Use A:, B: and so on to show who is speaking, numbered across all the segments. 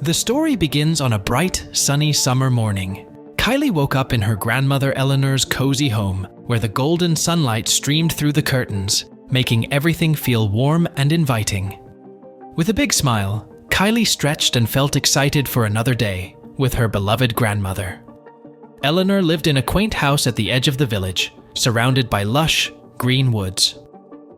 A: The story begins on a bright, sunny summer morning. Kylie woke up in her grandmother Eleanor's cozy home, where the golden sunlight streamed through the curtains, making everything feel warm and inviting. With a big smile, Kylie stretched and felt excited for another day with her beloved grandmother. Eleanor lived in a quaint house at the edge of the village, surrounded by lush, green woods.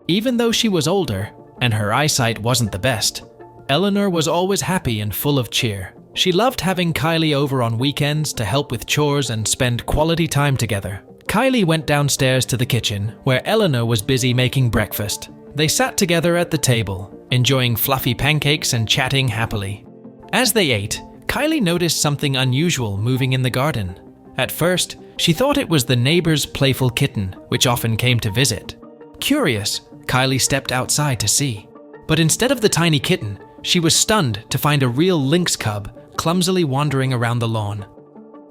A: Even though she was older, and her eyesight wasn't the best, Eleanor was always happy and full of cheer. She loved having Kylie over on weekends to help with chores and spend quality time together. Kylie went downstairs to the kitchen, where Eleanor was busy making breakfast. They sat together at the table, enjoying fluffy pancakes and chatting happily. As they ate, Kylie noticed something unusual moving in the garden. At first, she thought it was the neighbor's playful kitten, which often came to visit. Curious, Kylie stepped outside to see. But instead of the tiny kitten, she was stunned to find a real lynx cub clumsily wandering around the lawn.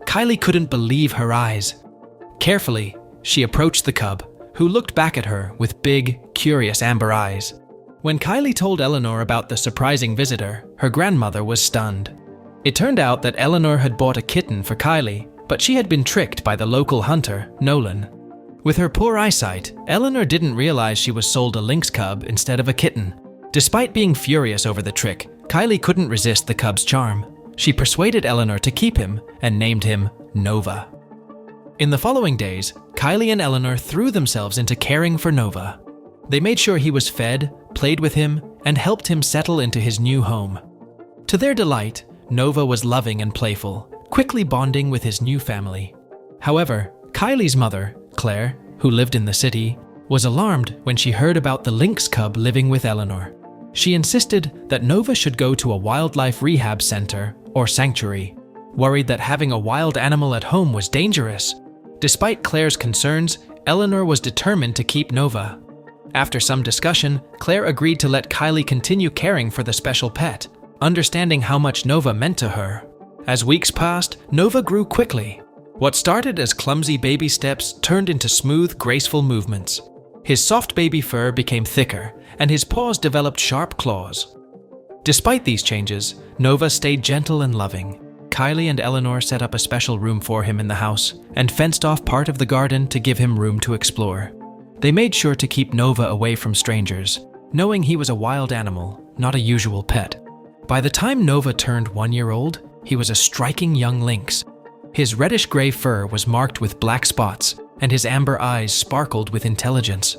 A: Kylie couldn't believe her eyes. Carefully, she approached the cub, who looked back at her with big, curious amber eyes. When Kylie told Eleanor about the surprising visitor, her grandmother was stunned. It turned out that Eleanor had bought a kitten for Kylie, but she had been tricked by the local hunter, Nolan. With her poor eyesight, Eleanor didn't realize she was sold a lynx cub instead of a kitten. Despite being furious over the trick, Kylie couldn't resist the cub's charm. She persuaded Eleanor to keep him and named him Nova. In the following days, Kylie and Eleanor threw themselves into caring for Nova. They made sure he was fed, played with him, and helped him settle into his new home. To their delight, Nova was loving and playful, quickly bonding with his new family. However, Kylie's mother, Claire, who lived in the city, was alarmed when she heard about the lynx cub living with Eleanor. She insisted that Nova should go to a wildlife rehab center or sanctuary, worried that having a wild animal at home was dangerous. Despite Claire's concerns, Eleanor was determined to keep Nova. After some discussion, Claire agreed to let Kylie continue caring for the special pet, understanding how much Nova meant to her. As weeks passed, Nova grew quickly. What started as clumsy baby steps turned into smooth, graceful movements. His soft baby fur became thicker, and his paws developed sharp claws. Despite these changes, Nova stayed gentle and loving. Kylie and Eleanor set up a special room for him in the house and fenced off part of the garden to give him room to explore. They made sure to keep Nova away from strangers, knowing he was a wild animal, not a usual pet. By the time Nova turned 1 year old, he was a striking young lynx. His reddish-gray fur was marked with black spots, and his amber eyes sparkled with intelligence.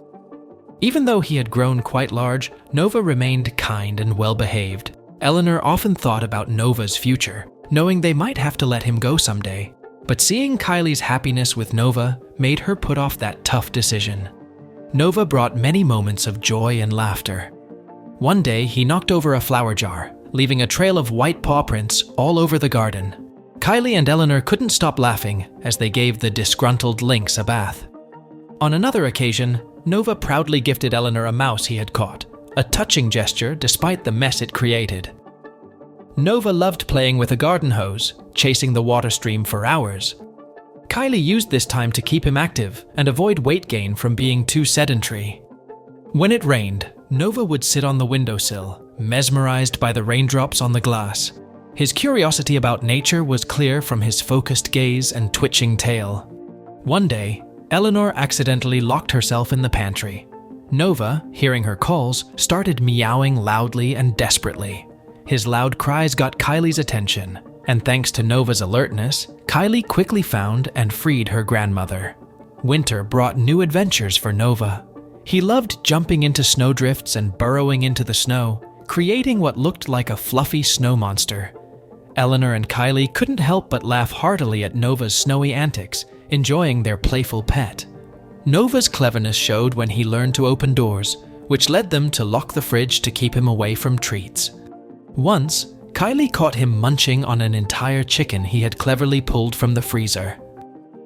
A: Even though he had grown quite large, Nova remained kind and well-behaved. Eleanor often thought about Nova's future, knowing they might have to let him go someday. But seeing Kylie's happiness with Nova made her put off that tough decision. Nova brought many moments of joy and laughter. One day, he knocked over a flower jar, leaving a trail of white paw prints all over the garden. Kylie and Eleanor couldn't stop laughing as they gave the disgruntled lynx a bath. On another occasion, Nova proudly gifted Eleanor a mouse he had caught, a touching gesture despite the mess it created. Nova loved playing with a garden hose, chasing the water stream for hours. Kylie used this time to keep him active and avoid weight gain from being too sedentary. When it rained, Nova would sit on the windowsill, mesmerized by the raindrops on the glass. His curiosity about nature was clear from his focused gaze and twitching tail. One day, Eleanor accidentally locked herself in the pantry. Nova, hearing her calls, started meowing loudly and desperately. His loud cries got Kylie's attention, and thanks to Nova's alertness, Kylie quickly found and freed her grandmother. Winter brought new adventures for Nova. He loved jumping into snowdrifts and burrowing into the snow, creating what looked like a fluffy snow monster. Eleanor and Kylie couldn't help but laugh heartily at Nova's snowy antics, enjoying their playful pet. Nova's cleverness showed when he learned to open doors, which led them to lock the fridge to keep him away from treats. Once, Kylie caught him munching on an entire chicken he had cleverly pulled from the freezer.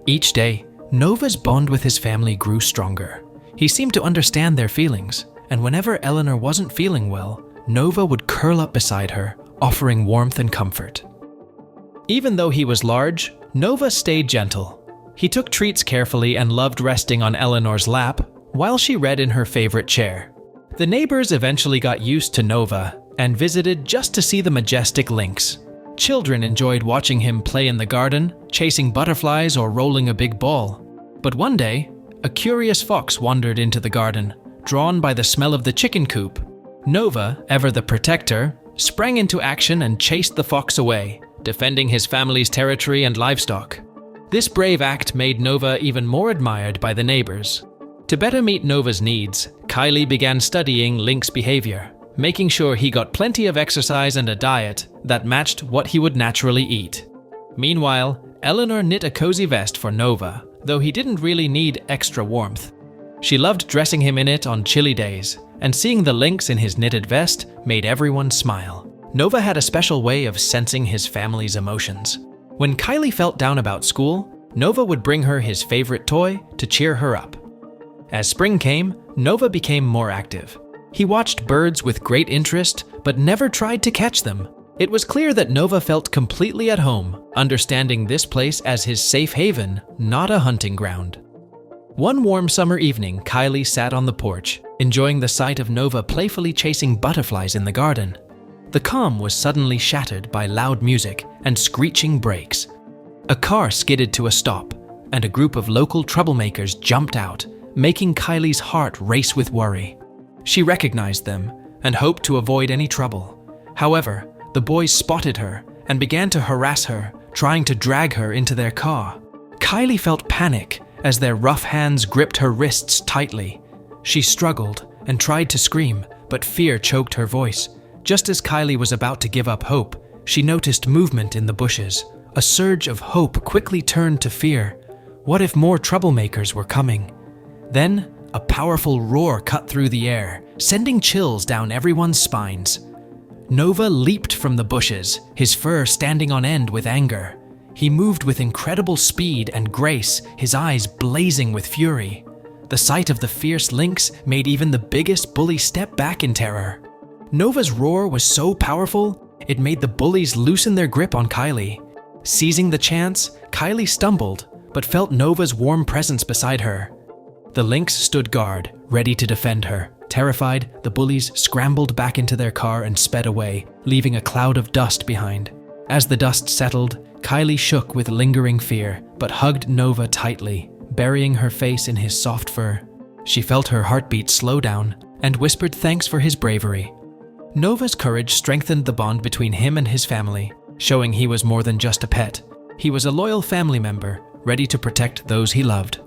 A: Each day, Nova's bond with his family grew stronger. He seemed to understand their feelings, and whenever Eleanor wasn't feeling well, Nova would curl up beside her, offering warmth and comfort. Even though he was large, Nova stayed gentle. He took treats carefully and loved resting on Eleanor's lap while she read in her favorite chair. The neighbors eventually got used to Nova and visited just to see the majestic lynx. Children enjoyed watching him play in the garden, chasing butterflies or rolling a big ball. But one day, a curious fox wandered into the garden, drawn by the smell of the chicken coop. Nova, ever the protector, sprang into action and chased the fox away, defending his family's territory and livestock. This brave act made Nova even more admired by the neighbors. To better meet Nova's needs, Kylie began studying lynx behavior, making sure he got plenty of exercise and a diet that matched what he would naturally eat. Meanwhile, Eleanor knit a cozy vest for Nova, though he didn't really need extra warmth. She loved dressing him in it on chilly days, and seeing the lynx in his knitted vest made everyone smile. Nova had a special way of sensing his family's emotions. When Kylie felt down about school, Nova would bring her his favorite toy to cheer her up. As spring came, Nova became more active. He watched birds with great interest, but never tried to catch them. It was clear that Nova felt completely at home, understanding this place as his safe haven, not a hunting ground. One warm summer evening, Kylie sat on the porch, enjoying the sight of Nova playfully chasing butterflies in the garden. The calm was suddenly shattered by loud music and screeching brakes. A car skidded to a stop, and a group of local troublemakers jumped out, making Kylie's heart race with worry. She recognized them and hoped to avoid any trouble. However, the boys spotted her and began to harass her, trying to drag her into their car. Kylie felt panic as their rough hands gripped her wrists tightly. She struggled and tried to scream, but fear choked her voice. Just as Kylie was about to give up hope, she noticed movement in the bushes. A surge of hope quickly turned to fear. What if more troublemakers were coming? Then, a powerful roar cut through the air, sending chills down everyone's spines. Nova leaped from the bushes, his fur standing on end with anger. He moved with incredible speed and grace, his eyes blazing with fury. The sight of the fierce lynx made even the biggest bully step back in terror. Nova's roar was so powerful, it made the bullies loosen their grip on Kylie. Seizing the chance, Kylie stumbled, but felt Nova's warm presence beside her. The lynx stood guard, ready to defend her. Terrified, the bullies scrambled back into their car and sped away, leaving a cloud of dust behind. As the dust settled, Kylie shook with lingering fear, but hugged Nova tightly, burying her face in his soft fur. She felt her heartbeat slow down and whispered thanks for his bravery. Nova's courage strengthened the bond between him and his family, showing he was more than just a pet. He was a loyal family member, ready to protect those he loved.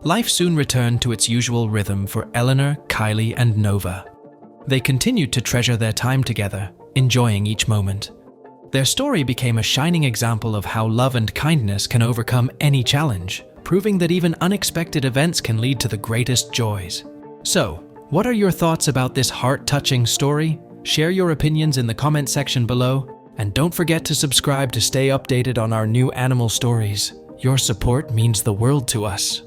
A: Life soon returned to its usual rhythm for Eleanor, Kylie, and Nova. They continued to treasure their time together, enjoying each moment. Their story became a shining example of how love and kindness can overcome any challenge, proving that even unexpected events can lead to the greatest joys. So, what are your thoughts about this heart-touching story? Share your opinions in the comment section below, and don't forget to subscribe to stay updated on our new animal stories. Your support means the world to us.